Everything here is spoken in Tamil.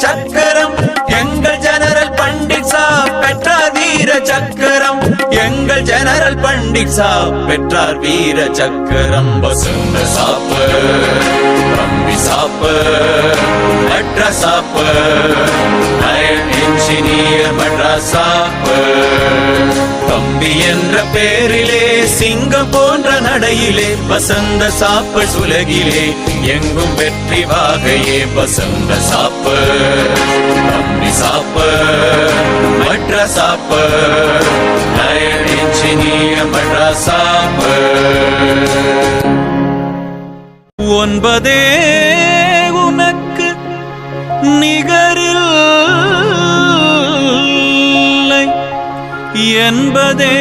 சக்கரம் எங்கள் ஜெனரல் பண்டிட் சாப் பெற்றார் வீர சக்கரம் எங்கள் ஜெனரல் பண்டிட் சாப் பெற்றார் வீர சக்கரம் வசந்த சாப்பு தம்பி சாப்பு மெட்ரா சாப்பு அயன் இன்ஜினியர் மெட்ரா சாப்பு தம்பி என்ற பேரிலே சிங்கம் போன்ற நடையிலே வசந்த சாப்பு சுலகிலே எங்கும் வெற்றி வாகையே வசந்த சாப்பு தம்பி சாப்பு மெட்ரா சாப்பு அயன் இன்ஜினியர் மெட்ரா சாப்பு ஒன்பதே உனக்கு நிகரில்லை என்பதே